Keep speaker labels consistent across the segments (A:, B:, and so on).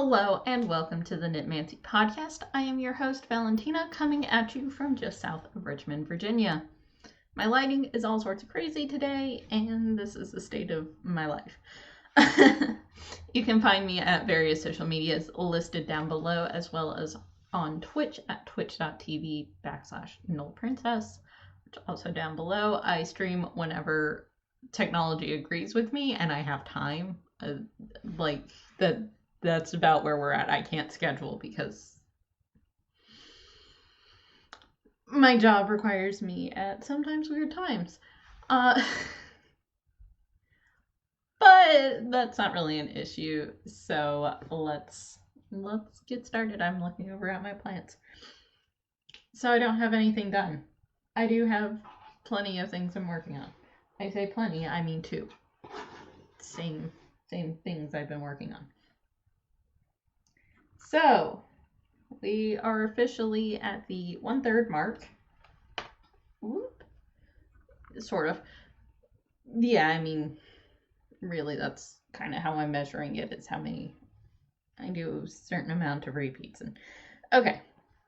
A: Hello and welcome to the Knitmancy podcast. I am your host, Valentina, coming at you from just south of Richmond, Virginia. My lighting is all sorts of crazy today, and this is the state of my life. You can find me at various social medias listed down below, as well as on Twitch at twitch.tv/gnollprincess, which is also down below. I stream whenever technology agrees with me and I have time. That's about where we're at. I can't schedule because my job requires me at sometimes weird times. But that's not really an issue. So let's get started. I'm looking over at my plants. So I don't have anything done. I do have plenty of things I'm working on. I say plenty, I mean two. Same things I've been working on. So, we are officially at the 1/3 mark. Whoop. Sort of. Yeah, I mean, really, that's kind of how I'm measuring it, is how many I do a certain amount of repeats. And okay,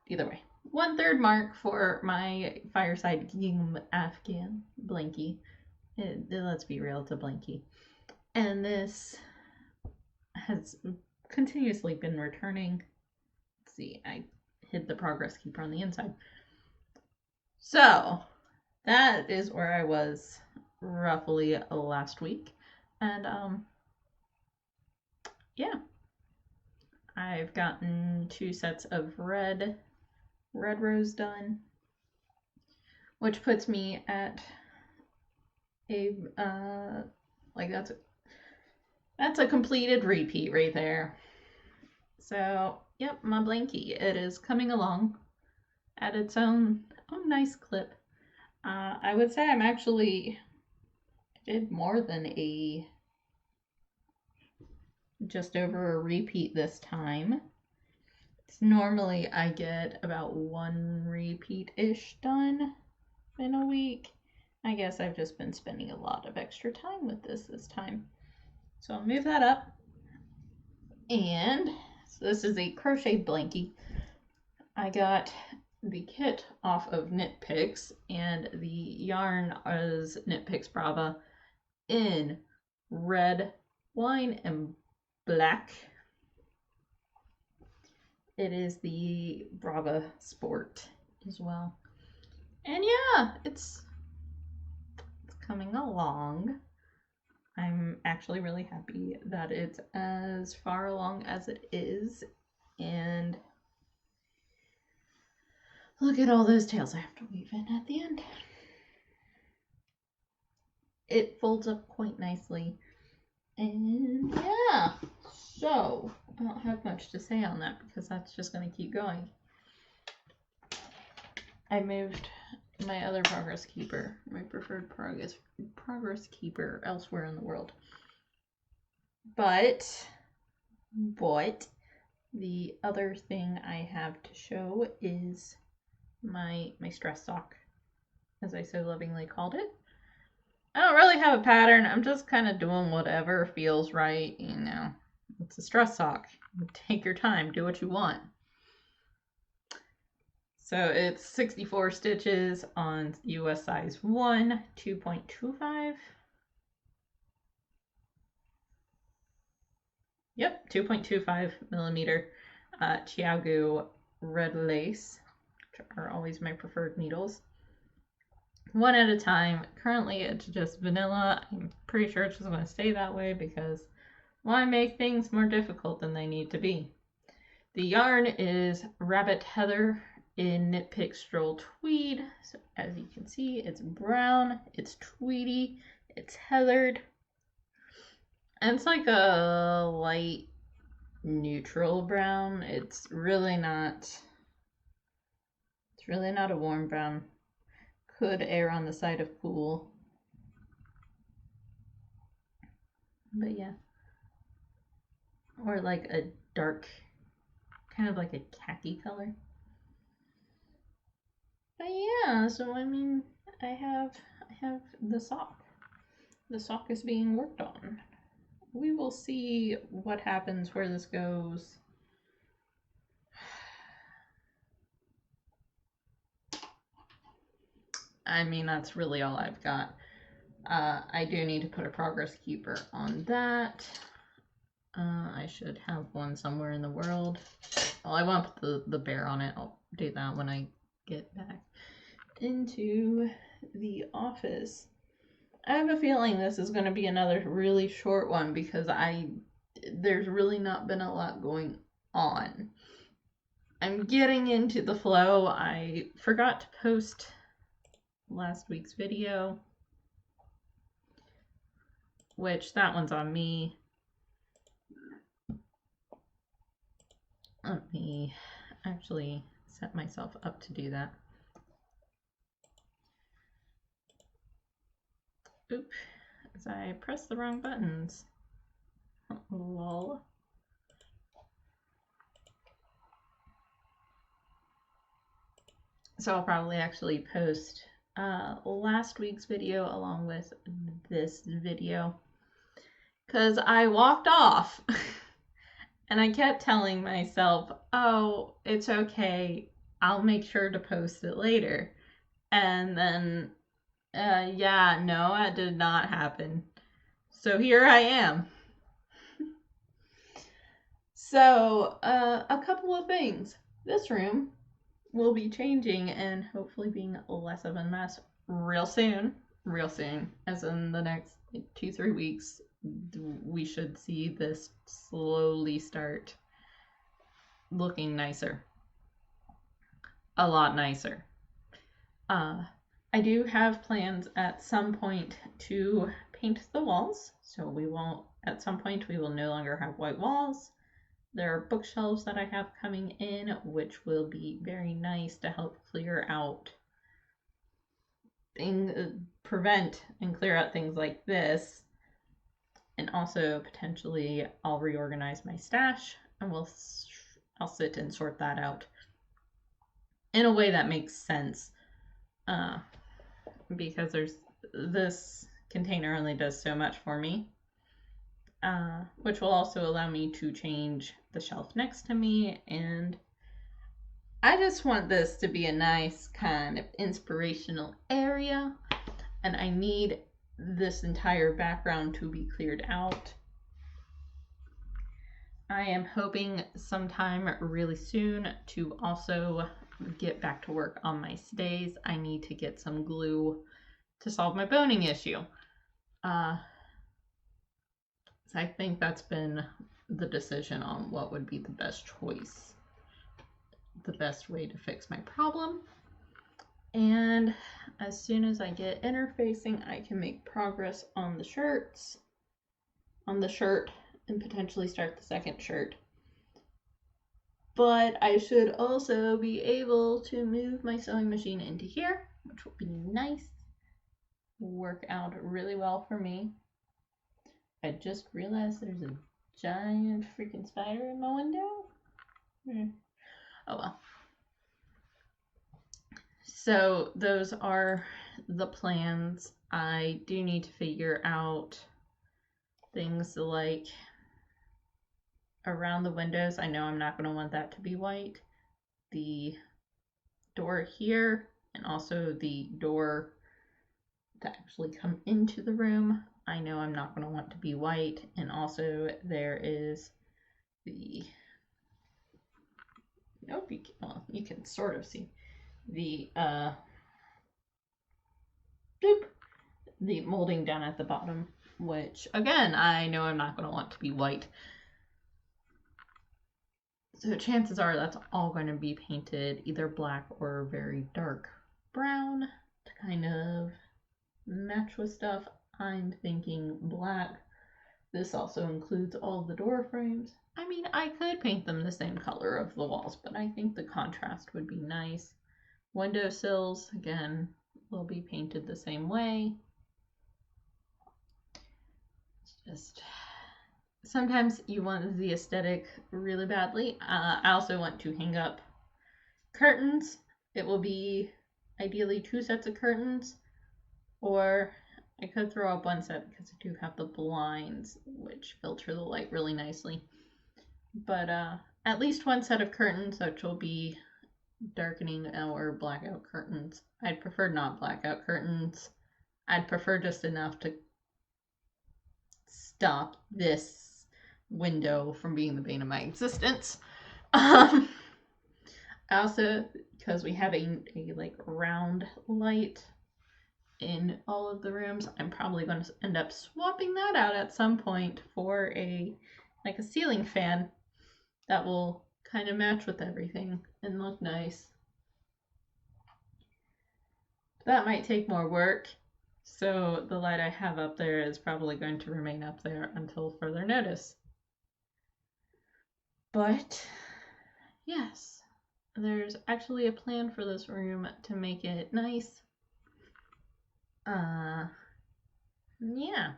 A: either way. 1/3 mark for my Fireside Gingham Afghan blankie. Let's be real, it's a blankie. And this has continuously been returning. Let's see, I hid the progress keeper on the inside. So that is where I was roughly last week. And yeah, I've gotten 2 sets of red rose done, which puts me at a that's a completed repeat right there. So, yep, my blankie. It is coming along at its own nice clip. I would say I did more than just over a repeat this time. Normally I get about 1 repeat-ish done in a week. I guess I've just been spending a lot of extra time with this time. So I'll move that up. And so this is a crochet blankie. I got the kit off of KnitPicks, and the yarn is KnitPicks Brava in red, wine, and black. It is the Brava Sport as well. And yeah, it's coming along. I'm actually really happy that it's as far along as it is, and look at all those tails I have to weave in at the end. It folds up quite nicely, and yeah, so I don't have much to say on that because that's just going to keep going. I moved my other progress keeper, my preferred progress keeper, elsewhere in the world. But the other thing I have to show is my stress sock, as I so lovingly called it. I don't really have a pattern. I'm just kind of doing whatever feels right, you know. It's a stress sock. Take your time, do what you want. So it's 64 stitches on US size 1, 2.25. Yep, 2.25 millimeter Chiaogu red lace, which are always my preferred needles. 1 at a time. Currently it's just vanilla. I'm pretty sure it's just going to stay that way because why make things more difficult than they need to be? The yarn is Rabbit Heather in KnitPicks Stroll Tweed. So as you can see, it's brown, it's tweedy, it's heathered. And it's like a light neutral brown. It's really not a warm brown. Could err on the side of cool. But yeah. Or like a dark, kind of like a khaki color. But yeah, so I mean, I have the sock. The sock is being worked on. We will see what happens, where this goes. I mean, that's really all I've got. I do need to put a progress keeper on that. I should have one somewhere in the world. Well, I want to put the bear on it. I'll do that when I get back into the office. I have a feeling this is going to be another really short one because there's really not been a lot going on. I'm getting into the flow. I forgot to post last week's video, which that one's on me. Let me actually set myself up to do that. Oop, as I pressed the wrong buttons. Lol. So I'll probably actually post last week's video along with this video because I walked off and I kept telling myself, oh, it's okay, I'll make sure to post it later. And then yeah, no, that did not happen. So here I am. So a couple of things. This room will be changing and hopefully being less of a mess real soon, as in the next 2-3 weeks. We should see this slowly start looking nicer, a lot nicer. I do have plans at some point to paint the walls, so at some point we will no longer have white walls. There are bookshelves that I have coming in, which will be very nice to help clear out prevent and clear out things like this. And also potentially I'll reorganize my stash and I'll sit and sort that out in a way that makes sense. Because this container only does so much for me. Which will also allow me to change the shelf next to me, and I just want this to be a nice kind of inspirational area, and I need this entire background to be cleared out. I am hoping sometime really soon to also get back to work on my stays. I need to get some glue to solve my boning issue. I think that's been the decision on what would be the best choice, the best way to fix my problem. And as soon as I get interfacing, I can make progress on the shirt, and potentially start the second shirt. But I should also be able to move my sewing machine into here, which will be nice. Work out really well for me. I just realized there's a giant freaking spider in my window. Oh well. So those are the plans. I do need to figure out things like around the windows. I know I'm not going to want that to be white. The door here and also the door to actually come into the room, I know I'm not going to want to be white. And also there is the, nope, you can sort of see the the molding down at the bottom, which again, I know I'm not going to want to be white. So chances are that's all going to be painted either black or very dark brown to kind of match with stuff. I'm thinking black. This also includes all the door frames. I mean, I could paint them the same color of the walls, but I think the contrast would be nice. Windowsills, again, will be painted the same way. It's just, sometimes you want the aesthetic really badly. I also want to hang up curtains. It will be ideally 2 sets of curtains, or I could throw up 1 set because I do have the blinds, which filter the light really nicely. But at least 1 set of curtains, which will be darkening or blackout curtains. I'd prefer not blackout curtains. I'd prefer just enough to stop this window from being the bane of my existence. Also, because we have a like round light in all of the rooms, I'm probably going to end up swapping that out at some point for a ceiling fan that will kind of match with everything and look nice. That might take more work, so the light I have up there is probably going to remain up there until further notice. But yes, there's actually a plan for this room to make it nice. Yeah.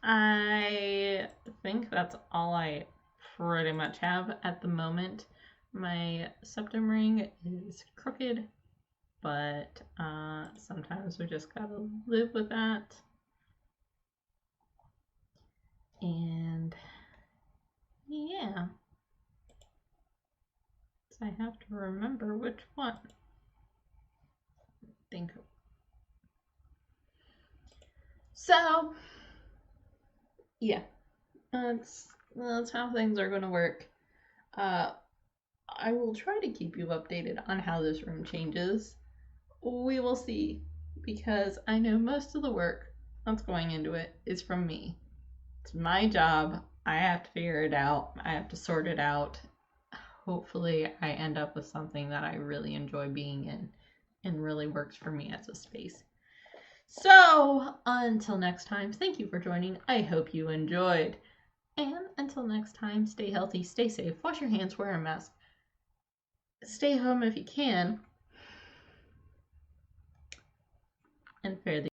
A: I think that's all I pretty much have at the moment. My septum ring is crooked, but sometimes we just gotta live with that. And yeah, so I have to remember which one. Think. So yeah, that's how things are gonna work. I will try to keep you updated on how this room changes. We will see, because I know most of the work that's going into it is from me. It's my job. I have to figure it out. I have to sort it out. Hopefully, I end up with something that I really enjoy being in and really works for me as a space. So, until next time, thank you for joining. I hope you enjoyed. And until next time, stay healthy, stay safe, wash your hands, wear a mask, stay home if you can, and fare thee